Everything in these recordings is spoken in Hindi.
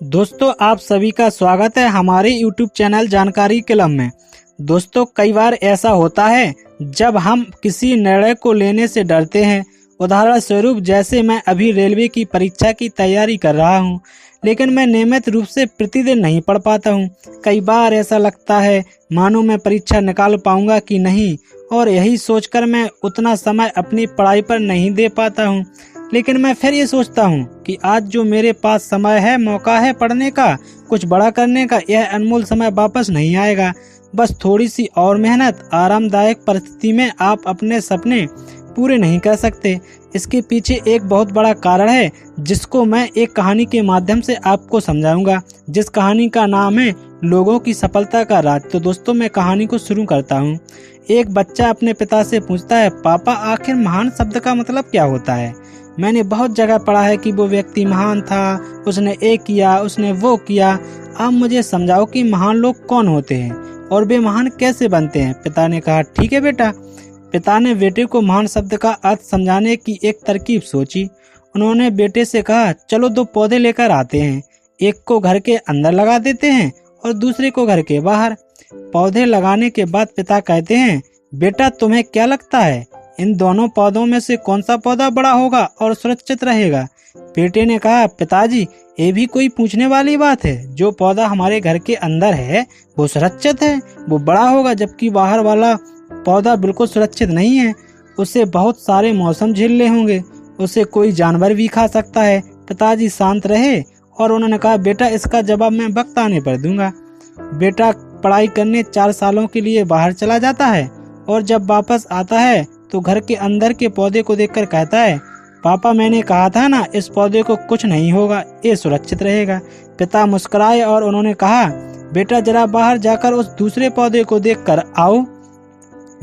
दोस्तों, आप सभी का स्वागत है हमारे YouTube चैनल जानकारी कलम में। दोस्तों, कई बार ऐसा होता है जब हम किसी निर्णय को लेने से डरते हैं। उदाहरण स्वरूप, जैसे मैं अभी रेलवे की परीक्षा की तैयारी कर रहा हूं, लेकिन मैं नियमित रूप से प्रतिदिन नहीं पढ़ पाता हूं। कई बार ऐसा लगता है मानो मैं परीक्षा निकाल पाऊंगा कि नहीं, और यही सोचकर मैं उतना समय अपनी पढ़ाई पर नहीं दे पाता हूं। लेकिन मैं फिर ये सोचता हूँ कि आज जो मेरे पास समय है, मौका है पढ़ने का, कुछ बड़ा करने का, यह अनमोल समय वापस नहीं आएगा। बस थोड़ी सी और मेहनत, आरामदायक परिस्थिति में आप अपने सपने पूरे नहीं कर सकते। इसके पीछे एक बहुत बड़ा कारण है, जिसको मैं एक कहानी के माध्यम से आपको समझाऊंगा, जिस कहानी का नाम है लोगों की सफलता का राज। तो दोस्तों, मैं कहानी को शुरू करता हूँ। एक बच्चा अपने पिता से पूछता है, पापा, आखिर महान शब्द का मतलब क्या होता है? मैंने बहुत जगह पढ़ा है कि वो व्यक्ति महान था, उसने ये किया, उसने वो किया। आप मुझे समझाओ कि महान लोग कौन होते हैं और वे महान कैसे बनते हैं। पिता ने कहा, ठीक है बेटा। पिता ने बेटे को महान शब्द का अर्थ समझाने की एक तरकीब सोची। उन्होंने बेटे से कहा, चलो 2 पौधे लेकर आते हैं, एक को घर के अंदर लगा देते हैं और दूसरे को घर के बाहर। पौधे लगाने के बाद पिता कहते हैं, बेटा, तुम्हें क्या लगता है इन दोनों पौधों में से कौन सा पौधा बड़ा होगा और सुरक्षित रहेगा? बेटे ने कहा, पिताजी, ये भी कोई पूछने वाली बात है। जो पौधा हमारे घर के अंदर है वो सुरक्षित है, वो बड़ा होगा, जबकि बाहर वाला पौधा बिल्कुल सुरक्षित नहीं है। उसे बहुत सारे मौसम झेलने होंगे, उसे कोई जानवर भी खा सकता है। पिताजी शांत रहे और उन्होंने कहा, बेटा, इसका जवाब मैं वक्त आने पर दूंगा। बेटा पढ़ाई करने 4 सालों के लिए बाहर चला जाता है और जब वापस आता है तो घर के अंदर के पौधे को देखकर कहता है, पापा, मैंने कहा था ना, इस पौधे को कुछ नहीं होगा, ये सुरक्षित रहेगा। पिता मुस्कुराए और उन्होंने कहा, बेटा, जरा बाहर जाकर उस दूसरे पौधे को देखकर आओ।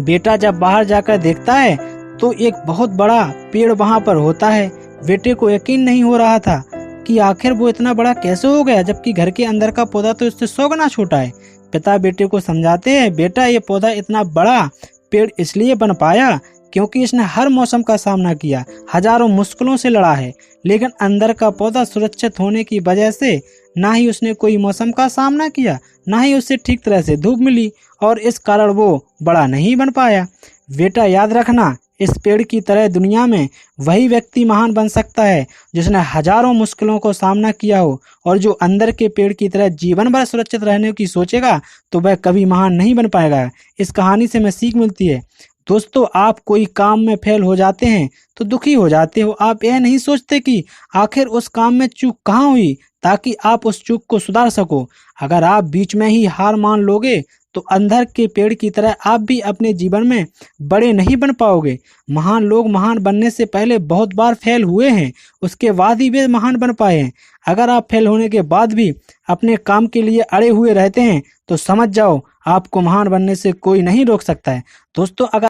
बेटा जब बाहर जाकर देखता है तो एक बहुत बड़ा पेड़ वहां पर होता है। बेटे को यकीन नहीं हो रहा था कि आखिर वो इतना बड़ा कैसे हो गया, जबकि घर के अंदर का पौधा तो इससे 100 गुना छोटा है। पिता बेटे को समझाते हैं, बेटा, ये पौधा इतना बड़ा पेड़ इसलिए बन पाया क्योंकि इसने हर मौसम का सामना किया, हजारों मुश्किलों से लड़ा है। लेकिन अंदर का पौधा सुरक्षित होने की वजह से ना ही उसने कोई मौसम का सामना किया, ना ही उसे ठीक तरह से धूप मिली, और इस कारण वो बड़ा नहीं बन पाया। बेटा, याद रखना, इस पेड़ की तरह दुनिया में वही व्यक्ति महान बन सकता है जिसने हजारों मुश्किलों को सामना किया हो, और जो अंदर के पेड़ की तरह जीवन भर सुरक्षित रहने की सोचेगा तो वह कभी महान नहीं बन पाएगा। इस कहानी से हमें सीख मिलती है। दोस्तों, आप कोई काम में फेल हो जाते हैं तो दुखी हो जाते हो। आप यह नहीं सोचते कि आखिर उस काम में चूक कहाँ हुई, ताकि आप उस चूक को सुधार सको। अगर आप बीच में ही हार मान लोगे तो अंदर के पेड़ की तरह आप भी अपने जीवन में बड़े नहीं बन पाओगे। महान लोग महान बनने से पहले बहुत बार फेल हुए हैं, उसके बाद ही वे महान बन पाए हैं। अगर आप फेल होने के बाद भी अपने काम के लिए अड़े हुए रहते हैं तो समझ जाओ, आपको महान बनने से कोई नहीं रोक सकता है। दोस्तों, अगर